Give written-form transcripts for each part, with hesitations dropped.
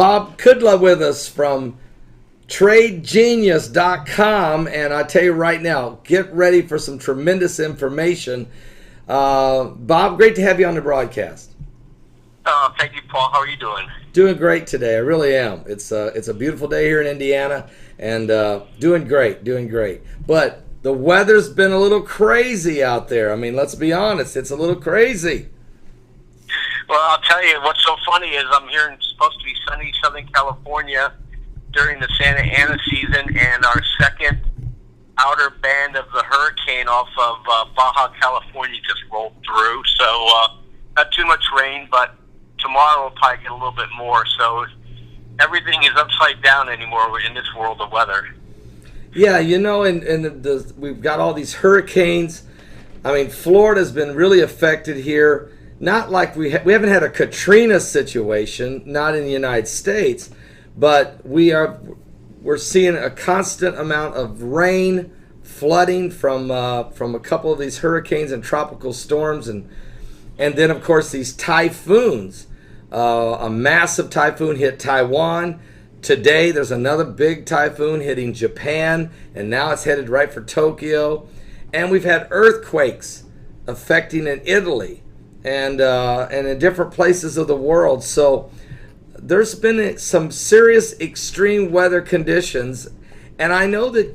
Bob Kudla with us from TradeGenius.com, and I tell you right now, get ready for some tremendous information. Bob, great to have you on the broadcast. Thank you, Paul. How are you doing? Doing great today. I really am. It's a beautiful day here in Indiana, and doing great. But the weather's been a little crazy out there. I mean, let's be honest, it's a little crazy. Well, I'll tell you, what's so funny is I'm here in supposed to be sunny Southern California during the Santa Ana season, and our second outer band of the hurricane off of Baja California just rolled through. So not too much rain, but tomorrow we'll probably get a little bit more. So everything is upside down anymore in this world of weather. Yeah, you know, and we've got all these hurricanes. I mean, Florida's been really affected here. Not like we haven't had a Katrina situation, not in the United States, but we're seeing a constant amount of rain, flooding from a couple of these hurricanes and tropical storms, and then of course these typhoons. A massive typhoon hit Taiwan. Today there's another big typhoon hitting Japan, and now it's headed right for Tokyo. And we've had earthquakes affecting in Italy and in different places of the world. So there's been some serious extreme weather conditions, and I know that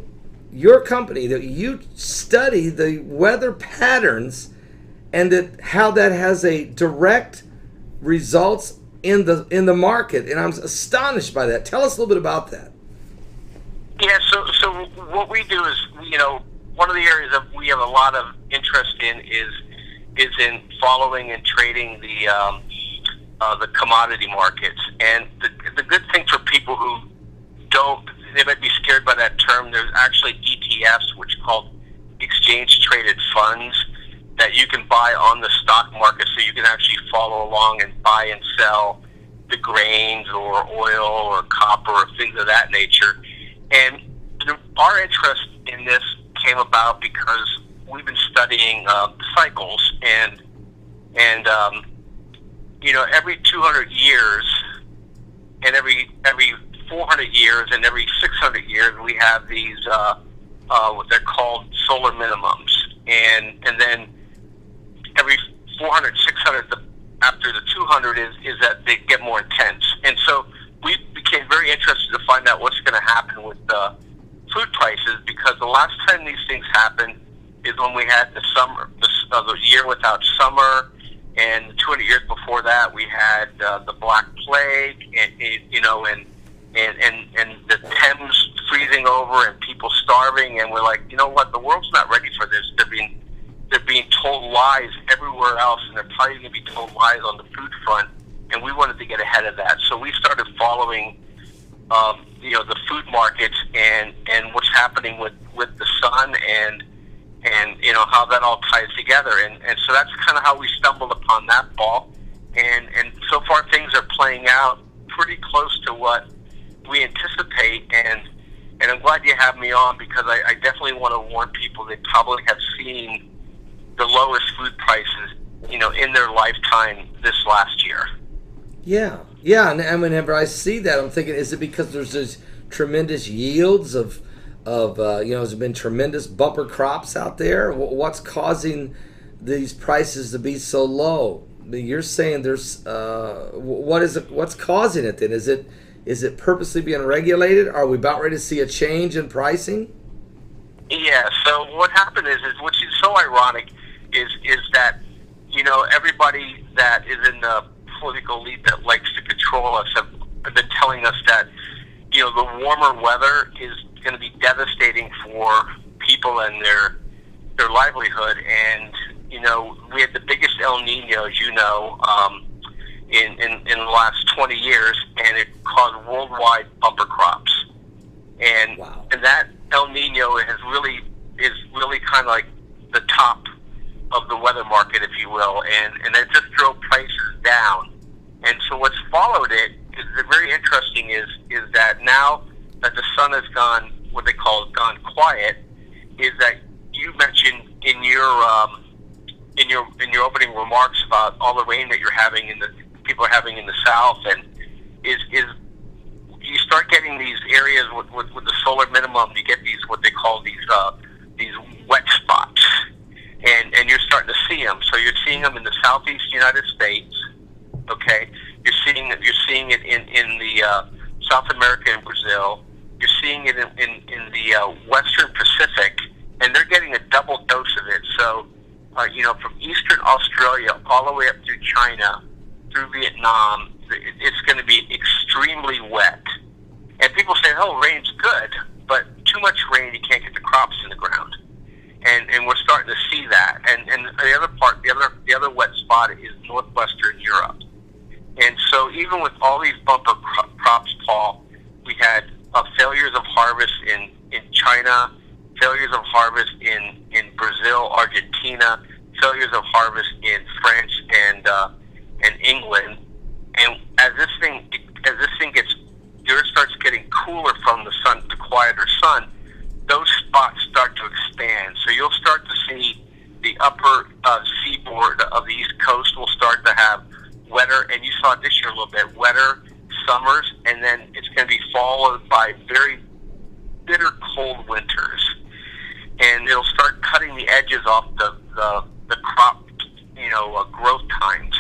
your company, that you study the weather patterns and that how that has a direct results in the market, and I'm astonished by that. Tell us a little bit about that. Yeah, so what we do is, you know, one of the areas that we have a lot of interest in is in following and trading the commodity markets. And the good thing for people who they might be scared by that term, there's actually ETFs, which are called exchange traded funds, that you can buy on the stock market, so you can actually follow along and buy and sell the grains or oil or copper or things of that nature. And our interest in this came about because we've been studying cycles, and you know, every 200 years and every 400 years and every 600 years we have these what they're called solar minimums, and then every 400, 600, after the 200 is that they get more intense. And so we became very interested to find out what's going to happen with food prices, because the last time these things happened is when we had the year without summer, and 200 years before that we had the Black Plague, and you know, and the Thames freezing over and people starving, and we're like, you know what, the world's not ready for this. They're being told lies everywhere else, and they're probably going to be told lies on the food front, and we wanted to get ahead of that. So we started following, you know, the food markets and what's happening with the sun and you know, how that all ties together. And so that's kind of how we stumbled upon that, Paul. And so far things are playing out pretty close to what we anticipate, and I'm glad you have me on, because I definitely want to warn people they probably have seen the lowest food prices, you know, in their lifetime this last year. Yeah, and whenever I see that, I'm thinking, is it because there's these tremendous yields of you know, there's been tremendous bumper crops out there? What's causing these prices to be so low? I mean, you're saying there's what's causing it then? Is it purposely being regulated? Are we about ready to see a change in pricing? Yeah, so what happened is which is so ironic, is that, you know, everybody that is in the political elite that likes to control us have been telling us that, you know, the warmer weather is going to be devastating for people and their livelihood. And, you know, we had the biggest El Niño, as you know, in the last 20 years, and it caused worldwide bumper crops. And wow. And that El Niño is really kind of like the top of the weather market, if you will, and it just drove prices down. And so what's followed it is very interesting is that now that the sun has gone, what they call gone quiet, is that you mentioned in your opening remarks about all the rain that you're having people are having in the South, and is hitting these areas with the solar minimum, you get these what they call these wet spots, and you're starting to see them. So you're seeing them in the southeast United States. Okay, you're seeing it in the South America and Brazil. You're seeing it in the Western Pacific, and they're getting a double dose of it. So, from Eastern Australia all the way up through China, through Vietnam, it's going to be extremely wet. And people say, "Oh, rain's good," but too much rain, you can't get the crops in the ground. And we're starting to see that. And the other wet spot is northwestern Europe. And so, even with all these bumper crops, Paul, we had failures of harvest in China, failures of harvest in Brazil, Argentina, failures of harvest in France and England. And as this thing gets, the earth starts getting cooler from the sun, the quieter sun, those spots start to expand. So you'll start to see the upper seaboard of the East Coast will start to have wetter, and you saw it this year a little bit, wetter summers, and then it's going to be followed by very bitter cold winters. And it'll start cutting the edges off the crop, growth times,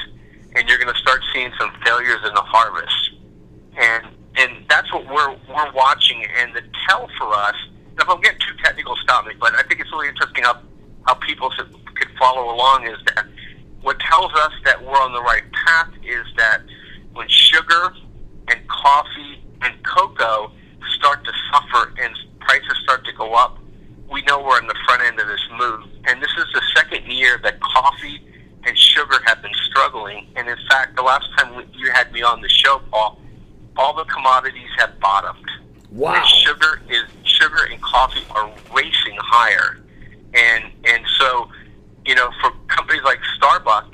and you're going to start seeing some failures in the harvest. And that's what we're watching. And the tell for us, if I'm getting too technical, stop me, but I think it's really interesting how people could follow along, is that what tells us that we're on the right path is that when sugar and coffee and cocoa start to suffer and prices start to go up, we know we're on the front end of this move. And this is the second year that coffee and sugar have been struggling. And in fact, the last time you had me on the show, Paul, all the commodities have bottomed. Wow. And sugar and coffee are racing higher. And so, for companies like Starbucks,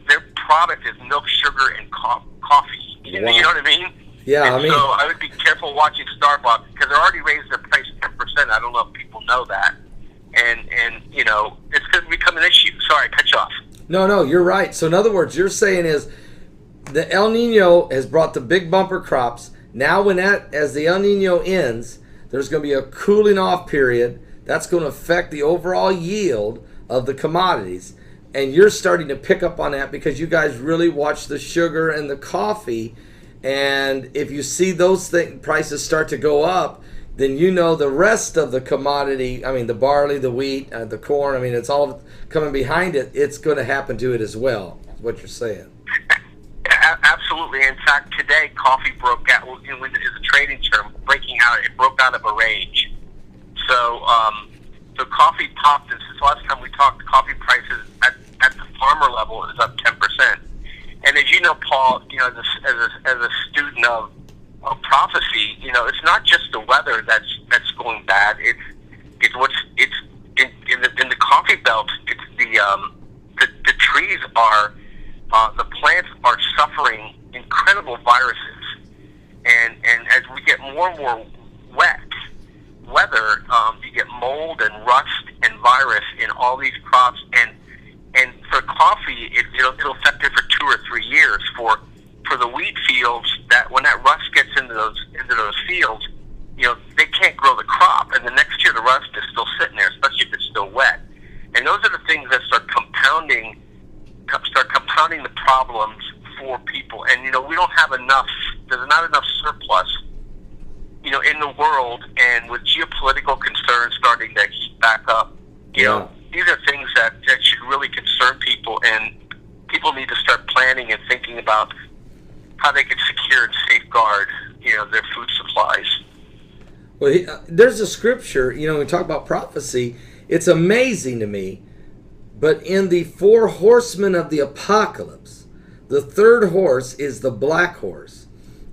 their product is milk, sugar, and coffee. You know what I mean? Yeah, and so I would be careful watching Starbucks, because they already raised their price 10%. I don't know if people know that. And it's going to become an issue. Sorry, I cut you off. No, you're right. So in other words, you're saying is the El Niño has brought the big bumper crops. Now as the El Niño ends, there's going to be a cooling off period. That's going to affect the overall yield of the commodities. And you're starting to pick up on that because you guys really watch the sugar and the coffee. And if you see those prices start to go up, then the rest of the commodity, the barley, the wheat, the corn, it's all coming behind it. It's going to happen to it as well, is what you're saying. Absolutely. In fact, today, coffee broke out, is a trading term, breaking out. It broke out of a range. So coffee popped, and since the last time we talked, coffee prices at the farmer level is up 10%. And as you know, Paul, as a student of prophecy, it's not just the weather that's going bad. It's in the coffee belt. It's the trees are the plants are suffering incredible viruses, and as we get more and more wet weather, you get mold and rust and virus in all these crops. And for coffee, it'll affect it for 2 or 3 years. For the wheat fields, that when that rust gets into those fields, they can't grow the crop, and the next year the rust is still sitting there, especially if it's still wet. And those are the things that start compounding the problems for people. And we don't have enough. There's not enough surplus, in the world, and with geopolitical concerns starting to heat back up, these are things that should really concern people, and people need to start planning and thinking about how they can secure and safeguard, their food supplies. Well, there's a scripture, when we talk about prophecy, it's amazing to me, but in the 4 horsemen of the apocalypse, the third horse is the black horse,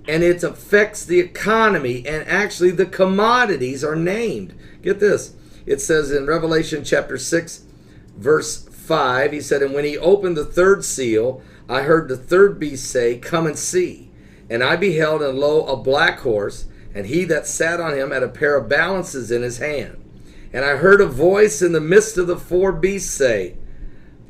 and it affects the economy, and actually the commodities are named. Get this. It says in Revelation chapter 6, verse 5, he said, "And when he opened the third seal, I heard the third beast say, 'Come and see.' And I beheld, and lo, a black horse, and he that sat on him had a pair of balances in his hand. And I heard a voice in the midst of the 4 beasts say,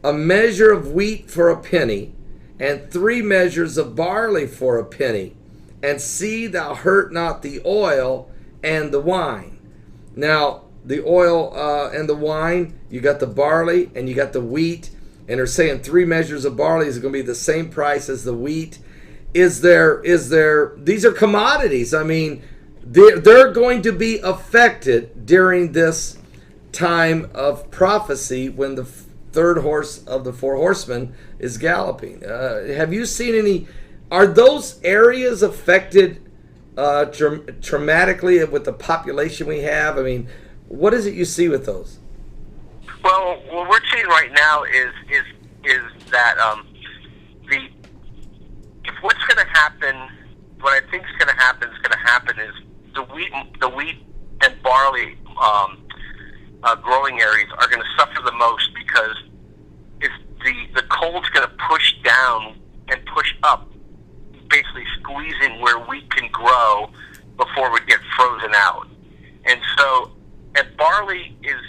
'A measure of wheat for a penny, and 3 measures of barley for a penny, and see thou hurt not the oil and the wine. Now, the oil and the wine, you got the barley and you got the wheat, and they're saying 3 measures of barley is going to be the same price as the wheat. Is there, these are commodities. I mean, they're going to be affected during this time of prophecy when the third horse of the 4 horsemen is galloping. Have you seen any, are those areas affected dramatically with the population we have? I mean, what is it you see with those? Well, what we're seeing right now is that if what's going to happen, what I think is going to happen is the wheat and barley growing areas are going to suffer the most, because if the cold's going to push down and push up, basically squeezing where wheat can grow before we get frozen out. And so, and barley is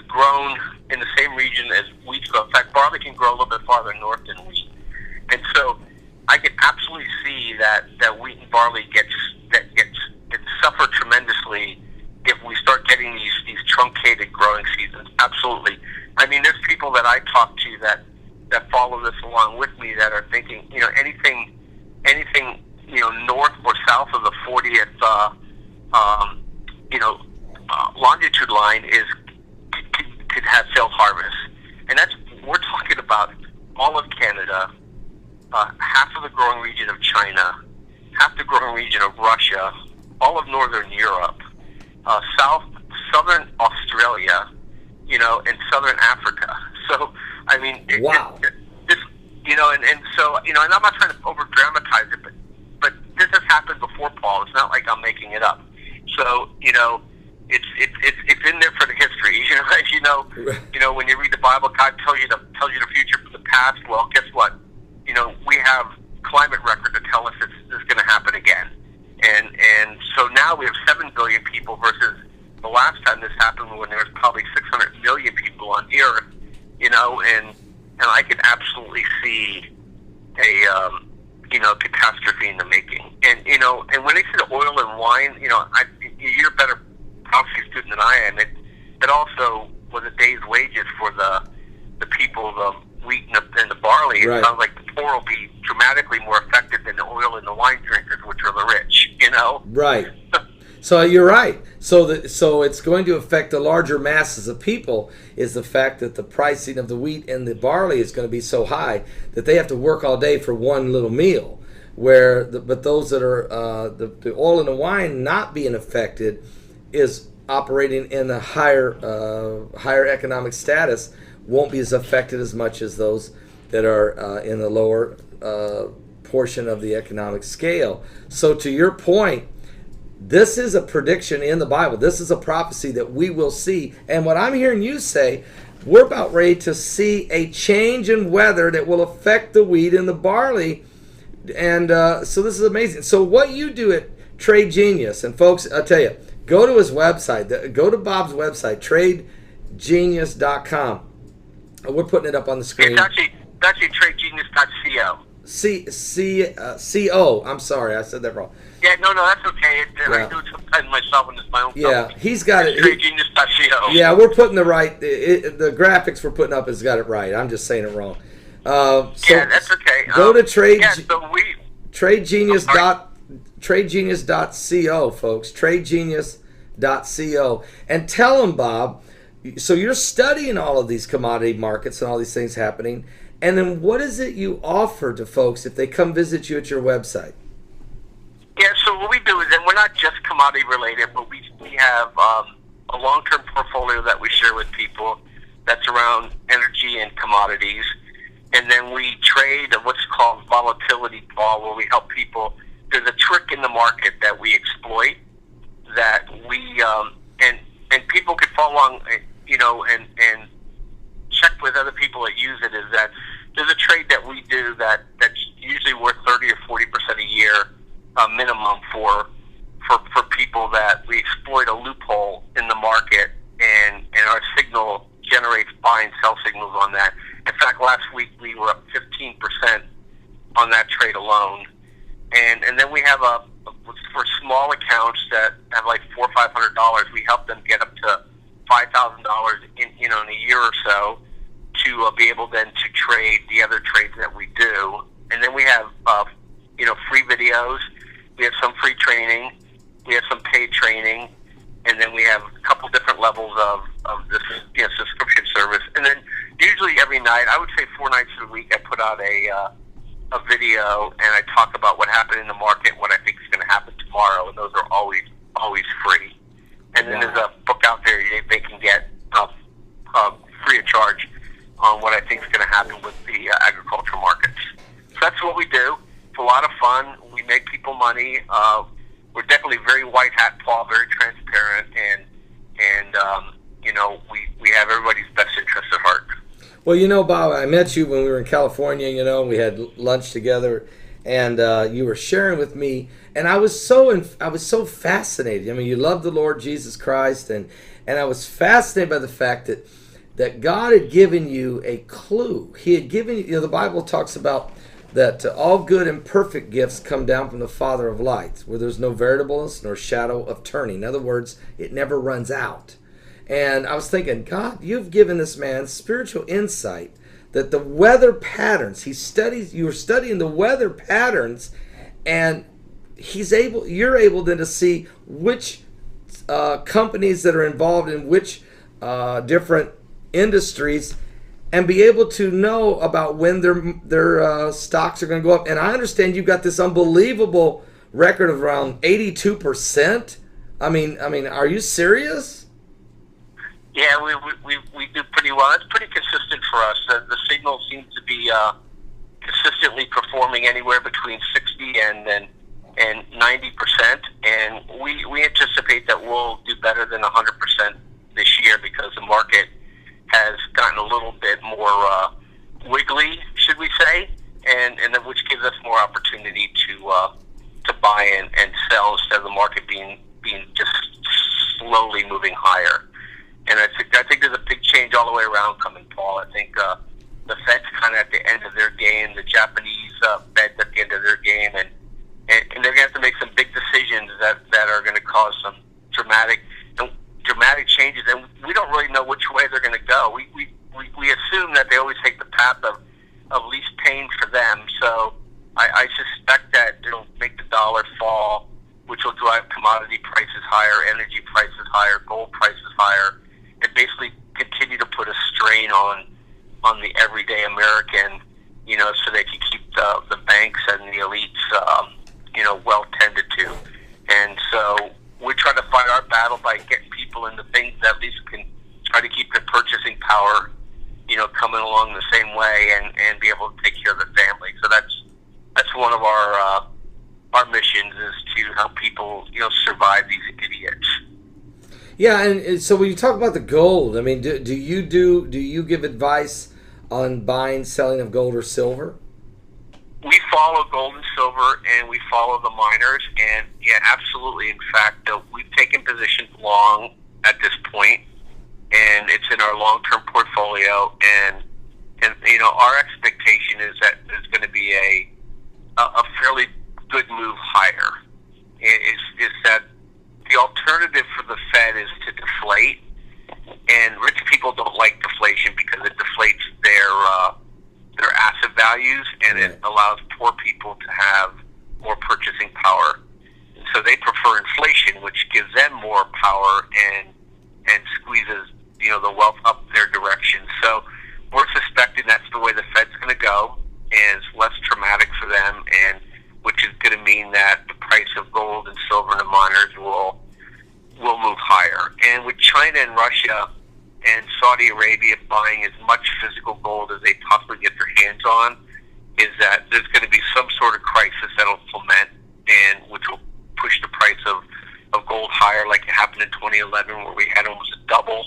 grown in the same region as wheat grow. In fact, barley can grow a little bit farther north than wheat. And so, I can absolutely see that wheat and barley it suffer tremendously if we start getting these truncated growing seasons. Absolutely. I mean, there's people that I talk to that follow this along with me that are thinking, anything north or south of the 40th longitude line could have failed harvest. And we're talking about all of Canada, half of the growing region of China, half the growing region of Russia, all of northern Europe, southern Australia, and southern Africa. So, I mean, wow. And I'm not trying to over dramatize it, but this has happened before, Paul. It's not like I'm making it up. So, it's in there for the history. As you know, when you read the Bible, God tells you the future from the past. Well, guess what? We have climate record to tell us this is going to happen again. And so now we have 7 billion people versus the last time this happened when there was probably 600 million people on the earth, and I could absolutely see a catastrophe in the making. And when they say the oil and wine, you're a better prophecy student than I am. It also was a day's wages for the people, the wheat and the barley. It sounds like the poor will be dramatically more affected than the oil and the wine drinkers, which are the rich. Right. So you're right. So it's going to affect the larger masses of people, is the fact that the pricing of the wheat and the barley is going to be so high that they have to work all day for one little meal. But those that are the oil and the wine not being affected is operating in a higher economic status, won't be as affected as much as those that are in the lower portion of the economic scale. So to your point, this is a prediction in the Bible. This is a prophecy that we will see. And what I'm hearing you say, we're about ready to see a change in weather that will affect the wheat and the barley. And so this is amazing. So what you do at Trade Genius, and folks, I'll tell you, go to his website. Go to Bob's website, tradegenius.com. We're putting it up on the screen. It's actually tradegenius.co. C-O. I'm sorry, I said that wrong. Yeah, no, that's okay. I do it sometimes myself when it's my own company. Yeah, he's got it. Tradegenius.co. Yeah, we're putting the graphics we're putting up has got it right. I'm just saying it wrong. So yeah, that's okay. Go to tradegenius.co, folks. Tradegenius.co. And tell them, Bob, so you're studying all of these commodity markets and all these things happening. And then what is it you offer to folks if they come visit you at your website? Yeah, so what we do is, and we're not just commodity related, but we have a long-term portfolio that we share with people that's around energy and commodities. And then we trade what's called volatility, Paul, where we help people. There's a trick in the market that we exploit that we, and people could follow along, and check with other people that use it, is that there's a trade that we do that's usually worth 30 or 40% a year minimum for people that we exploit a loophole in the market, and our signal generates buy and sell signals on that. In fact, last week we were up 15% on that trade alone. and then we have for small accounts that have like $400 or $500, we help them get up to $5,000 in in a year or so to be able then to trade the other trades that we do. And then we have free videos, we have some free training, we have some paid training, and then we have a couple different levels of this subscription service. And then usually every night, I would say 4 nights a week, I put out a video and I talk about what happened in the market, what I think is going to happen tomorrow, and those are always free. And then there's a book out there they can get free of charge on what I think is going to happen with the agricultural markets. So that's what we do. It's a lot of fun. We make people money. We're definitely very white hat, Paul, very transparent, and we have everybody's best interest at heart. Well, Bob, I met you when we were in California. We had lunch together, and you were sharing with me, and I was so fascinated. I mean, you love the Lord Jesus Christ, and I was fascinated by the fact that God had given you a clue. He had given you, the Bible talks about that all good and perfect gifts come down from the Father of lights, where there's no variableness nor shadow of turning. In other words, it never runs out. And I was thinking, God, you've given this man spiritual insight that the weather patterns, you were studying the weather patterns, and you're able then to see which companies that are involved in which different industries, and be able to know about when their stocks are going to go up. And I understand you've got this unbelievable record of around 82%. I mean, are you serious? Yeah, we do pretty well. It's pretty consistent for us. The signal seems to be consistently performing anywhere between 60 and 90%, and we anticipate that we'll do better than 100% this year because the market has gotten a little bit more wiggly, should we say, and which gives us more opportunity to buy and sell instead of the market being just slowly moving higher. And I think there's a big change all the way around coming, Paul. I think the Fed's kind of at the end of their game. The Japanese Fed's at the end of their game, and they're going to have to make some big decisions that are going to cause some dramatic changes. And we don't really know which way they're going to go. We assume that they always take the path of least pain for them. So I suspect that it'll make the dollar fall, which will drive commodity prices higher, energy prices higher, gold prices higher, and basically continue to put a strain on the everyday American, so they can keep the banks and the elites, well tended to. And so we try to fight our battle by getting people into things that at least can try to keep their purchasing power, coming along the same way and be able to take care of their family. So that's one of our missions, is to help people, survive these idiots. Yeah, and so when you talk about the gold, I mean, do you give advice on buying, selling of gold or silver? We follow gold and silver, and we follow the miners, and yeah, absolutely. In fact, we've taken positions long at this point, and it's in our long-term portfolio, and our expectation is that there's going to be a fairly good move higher. Is that the alternative for the Fed is to deflate, and rich people don't like deflation because it deflates their asset values, and it allows poor people to have more purchasing power. And so they prefer inflation, which gives them more power and squeezes the wealth up their direction. So we're suspecting that's the way the Fed's going to go, and it's less traumatic for them, and which is going to mean that the price of gold and silver and the miners will move higher. And with China and Russia and Saudi Arabia buying as much physical gold as they possibly get their hands on, is that there's going to be some sort of crisis that'll foment, and which will push the price of gold higher, like it happened in 2011, where we had almost a double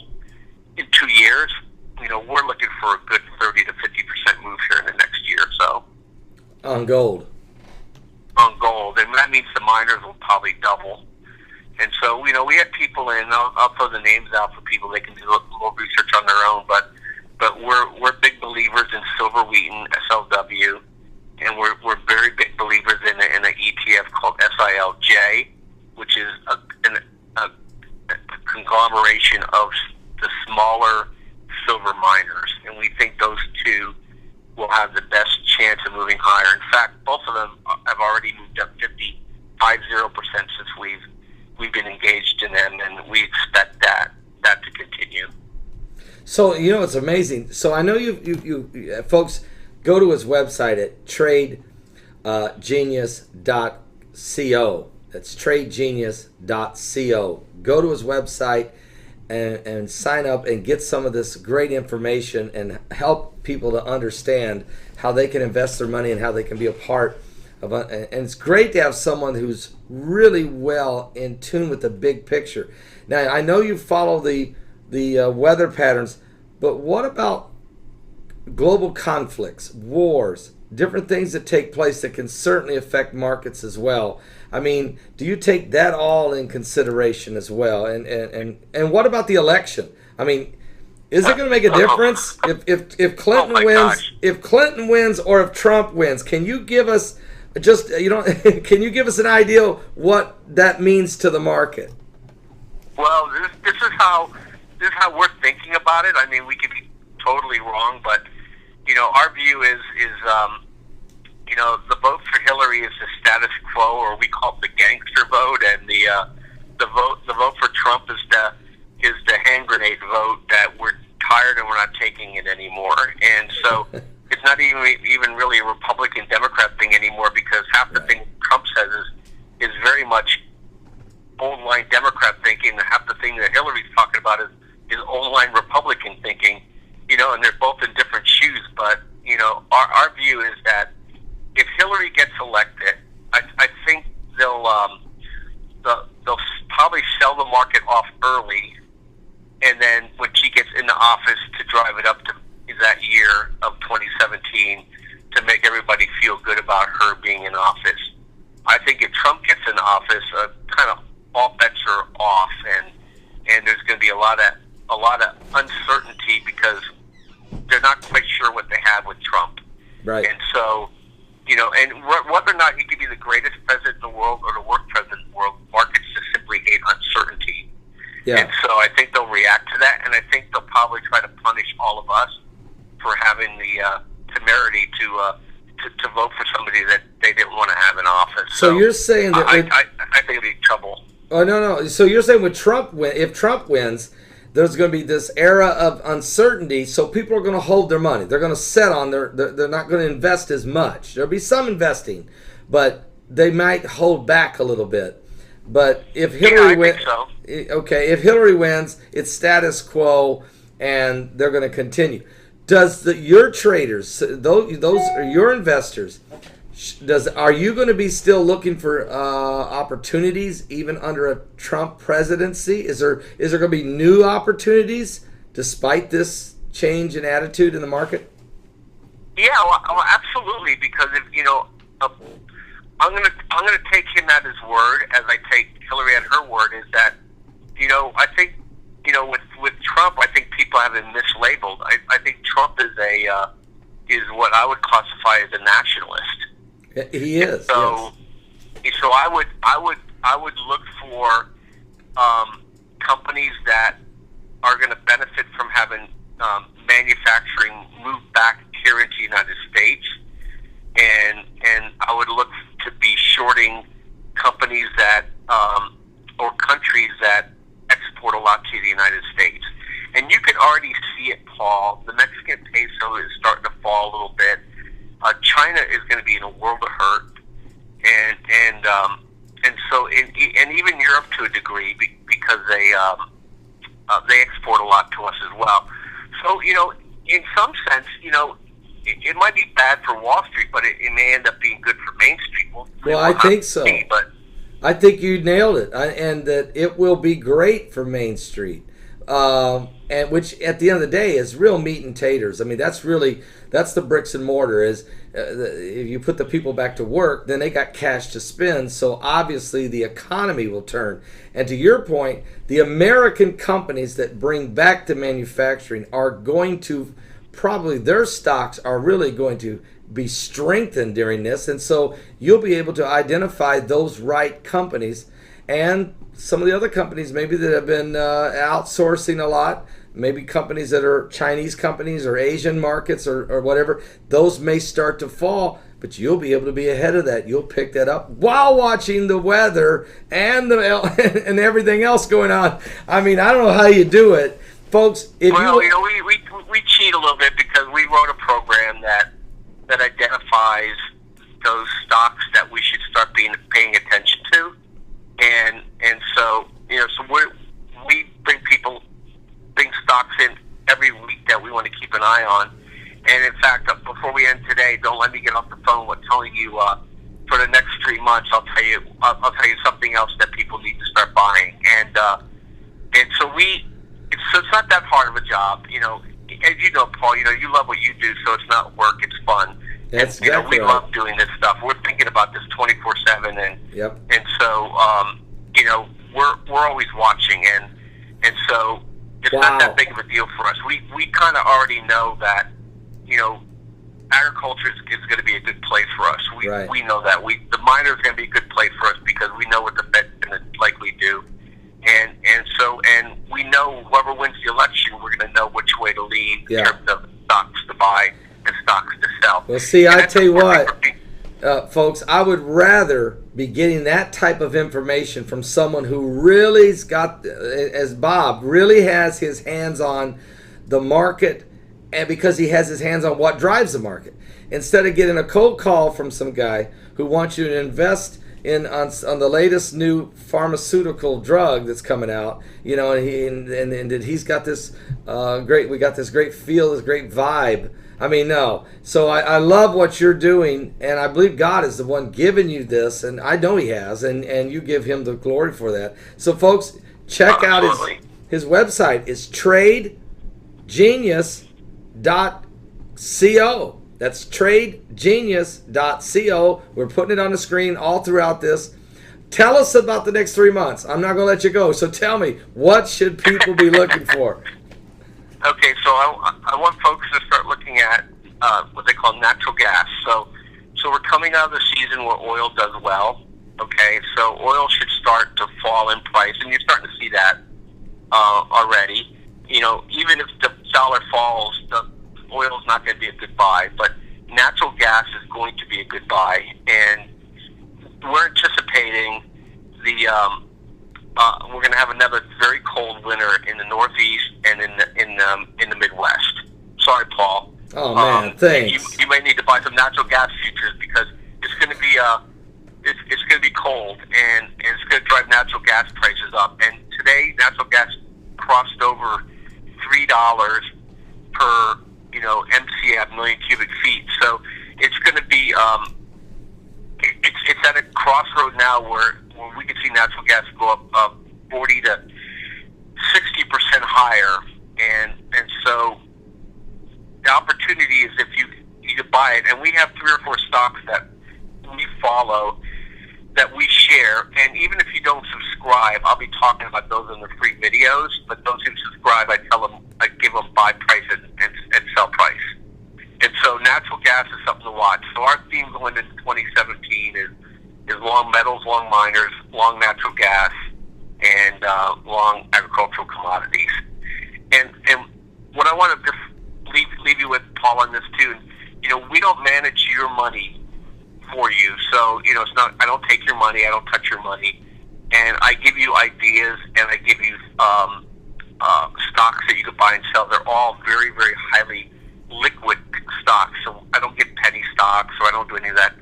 in 2 years. We're looking for a good 30 to 50% move here in the next year or so. On gold. And that means the miners will probably double. And so, we had people in, I'll throw the names out for people, they can do a little research on their own, but we're big believers in Silver Wheaton, SLW, and we're very big believers in an ETF called SILJ, which is a conglomeration of the smaller silver miners, and we think those two will have the best chance of moving higher. In fact, both of them have already moved up 50% since we've been engaged in them, and we expect that to continue. So it's amazing. So I know you folks go to his website at tradegenius.co. That's tradegenius.co. Go to his website and sign up and get some of this great information and help people to understand how they can invest their money and how they can be a part of it. And it's great to have someone who's really well in tune with the big picture. Now, I know you follow the weather patterns, but what about global conflicts, wars, different things that take place that can certainly affect markets as well? I mean, do you take that all in consideration as well? And what about the election? I mean, is it going to make a difference if Clinton wins? Gosh. If Clinton wins or if Trump wins, can you give us can you give us an idea what that means to the market? Well, this is how we're thinking about it. I mean, we could be totally wrong, but our view is the vote for Hillary is the status quo, or we call it the gangster vote, and the vote for Trump is the hand grenade vote that we're tired and we're not taking it anymore. And so it's not even really a Republican Democrat thing anymore, because half the thing Trump says is very much old line Democrat thinking, and half the thing that Hillary's talking about is old line Republican thinking. And they're both in different shoes. But our view is that if Hillary gets elected, I think they'll probably sell the market off early, and then when she gets into office, to drive it up to that year of 2017 to make everybody feel good about her being in office. I think if Trump gets in office, kind of all bets are off, and there's going to be a lot of uncertainty, because they're not quite sure what they have with Trump. Right. And so, and whether or not he could be the greatest president in the world or the worst president in the world, markets just simply hate uncertainty. Yeah. And so I think they'll react to that, and I think they'll probably try to punish all of us for having the temerity to vote for somebody that they didn't want to have in office. So you're saying that I think it'll be trouble. Oh, no. So you're saying if Trump wins, there's going to be this era of uncertainty, so people are going to hold their money. They're going to set on they're not going to invest as much. There'll be some investing, but they might hold back a little bit. But if Hillary wins, if Hillary wins, it's status quo, and they're going to continue. Does your traders, those are your investors, are you going to be still looking for opportunities even under a Trump presidency? Is there going to be new opportunities despite this change in attitude in the market? Yeah, well, absolutely. Because if I'm going to take him at his word, as I take Hillary at her word. Is that I think with Trump, I think people have him mislabeled. I think Trump is what I would classify as a nationalist. He is. So I would look for companies that are going to benefit from having manufacturing move back here into the United States, and I would look to be shorting companies that or countries that export a lot to the United States. And you can already see it, Paul. The Mexican peso is starting to fall a little bit. China is going to be in a world of hurt, and so even Europe to a degree, because they export a lot to us as well. So in some sense, it might be bad for Wall Street, but it may end up being good for Main Street. Well, I think so. I think you nailed it, and that it will be great for Main Street, and which at the end of the day is real meat and taters. I mean, that's the bricks and mortar. Is if you put the people back to work, then they got cash to spend. So obviously the economy will turn. And to your point, the American companies that bring back the manufacturing are going to probably, their stocks are really going to be strengthened during this. And so you'll be able to identify those right companies, and some of the other companies maybe that have been outsourcing a lot, maybe companies that are Chinese companies or Asian markets or whatever, those may start to fall, but you'll be able to be ahead of that. You'll pick that up while watching the weather and and everything else going on. I mean, I don't know how you do it, folks. We cheat a little bit because we wrote a program that identifies those stocks that we should start paying attention to, and so we bring stocks in every week that we want to keep an eye on. And in fact, before we end today, don't let me get off the phone with telling you for the next 3 months. I'll tell you something else that people need to start buying. And so it's not that hard of a job. As you know, Paul, you love what you do, so it's not work, it's fun. That's and we right. love doing this stuff. We're thinking about this 24/7, and so we're always watching, and so it's not that big of a deal for us. We kind of already know that agriculture is going to be a good play for us. We know that the miner is going to be a good play for us because we know what the Fed's going to likely do, and we know whoever wins the election, we're going to know which way to lean in terms of stocks to buy and stocks to sell. Well, see, I tell you what, folks, I would rather be getting that type of information from someone who really's got, as Bob, really has his hands on the market, and because he has his hands on what drives the market, instead of getting a cold call from some guy who wants you to invest on the latest new pharmaceutical drug that's coming out, and he's got this we got this great feel, this great vibe. I mean, no. So I love what you're doing, and I believe God is the one giving you this, and I know He has, and you give Him the glory for that. So, folks, check out his website. It's tradegenius.co. That's tradegenius.co. We're putting it on the screen all throughout this. Tell us about the next 3 months. I'm not going to let you go. So tell me, what should people be looking for? Okay, so I want folks to start looking at what they call natural gas. So we're coming out of the season where oil does well. Okay, so oil should start to fall in price, and you're starting to see that already. Even if the dollar falls, the oil is not going to be a good buy, but natural gas is going to be a good buy, and we're anticipating we're going to have another very cold winter in the Northeast and in the Midwest. Sorry, Paul. Oh man, thanks. You may need to buy some natural gas futures because it's going to be it's going to be cold, and it's going to drive natural gas prices up. And today, natural gas crossed over $3 per MCF, million cubic feet. So it's going to be it's at a crossroad now where we can see natural gas go up 40 to 60% higher, and so the opportunity is if you could buy it. And we have 3 or 4 stocks that we follow that we share, and even if you don't subscribe, I'll be talking about those in the free videos. But those who subscribe, I give them buy price and sell price. And so natural gas is something to watch. So our theme going into 2017 is long metals, long miners, long natural gas, and long agricultural commodities. And what I want to just leave you with, Paul, on this too. We don't manage your money for you. So it's not. I don't take your money. I don't touch your money. And I give you ideas, and I give you stocks that you can buy and sell. They're all very, very highly liquid stocks. So I don't get penny stocks, or I don't do any of that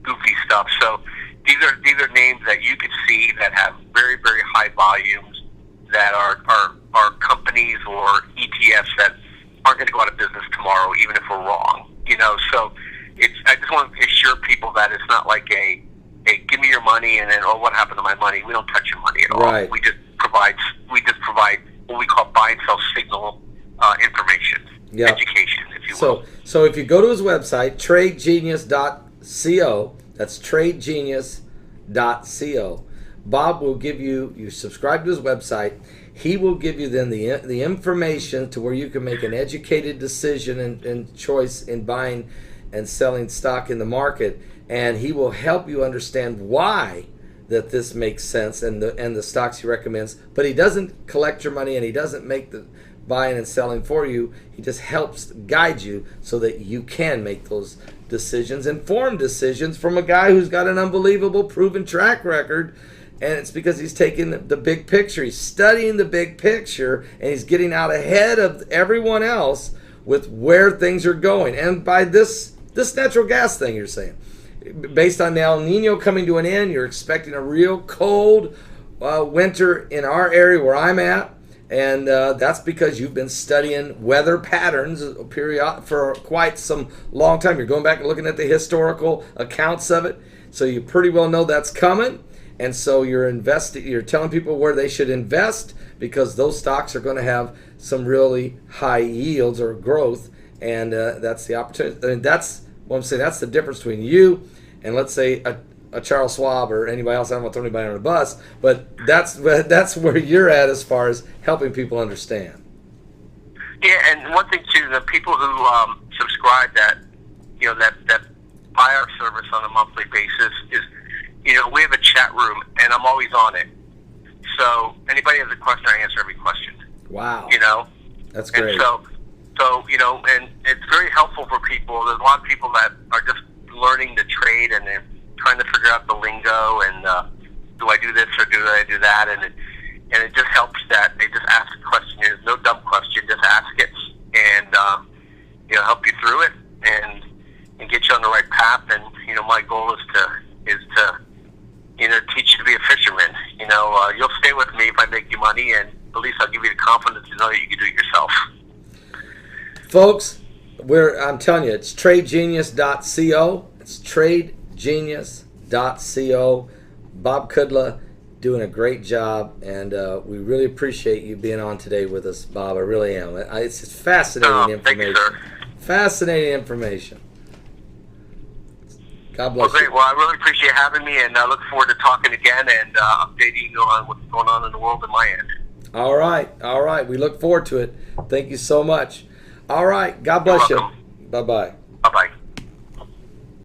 goofy stuff. So these are names that you could see that have very, very high volumes, that are companies or ETFs that aren't going to go out of business tomorrow, even if we're wrong. So I just want to assure people that it's not like a give me your money and then what happened to my money? We don't touch your money at all. Right. We just provide what we call buy and sell signal information, education, if you will. So if you go to his website, tradegenius.co, that's tradegenius.co, Bob will give you subscribe to his website. He will give you then the information to where you can make an educated decision and choice in buying and selling stock in the market, and he will help you understand why that this makes sense and the stocks he recommends. But he doesn't collect your money, and he doesn't make the buying and selling for you. He just helps guide you so that you can make those decisions, informed decisions, from a guy who's got an unbelievable proven track record. And it's because he's taking the big picture. He's studying the big picture, and he's getting out ahead of everyone else with where things are going. And by this natural gas thing you're saying, based on the El Niño coming to an end, you're expecting a real cold winter in our area where I'm at. And that's because you've been studying weather patterns for quite some long time. You're going back and looking at the historical accounts of it. So you pretty well know that's coming. And so you're telling people where they should invest, because those stocks are going to have some really high yields or growth. And that's the opportunity. I mean, that's what I'm saying. That's the difference between you and, let's say, a Charles Schwab or anybody else. I don't want to throw anybody under the bus, but that's where you're at as far as helping people understand. Yeah, and one thing too, the people who subscribe that buy our service on a monthly basis is, we have a chat room, and I'm always on it. So anybody has a question, I answer every question. Wow. That's great. And so and it's very helpful for people. There's a lot of people that are just learning to trade, and they're trying to figure out the lingo, and do I do this or do I do that? And it just helps that they just ask a question. There's no dumb question, just ask it, and help you through it and get you on the right path. And my goal is to teach you to be a fisherman. You'll stay with me if I make you money, and at least I'll give you the confidence to know that you can do it yourself. Folks, I'm telling you, it's tradegenius.co. It's tradegenius.co. Bob Kudla doing a great job, and we really appreciate you being on today with us, Bob. I really am. It's just fascinating information. Thank you, sir. Fascinating information. God bless you. Great. Well, I really appreciate having me, and I look forward to talking again and updating you on what's going on in the world in my end. All right. We look forward to it. Thank you so much. All right. God bless you. Bye-bye.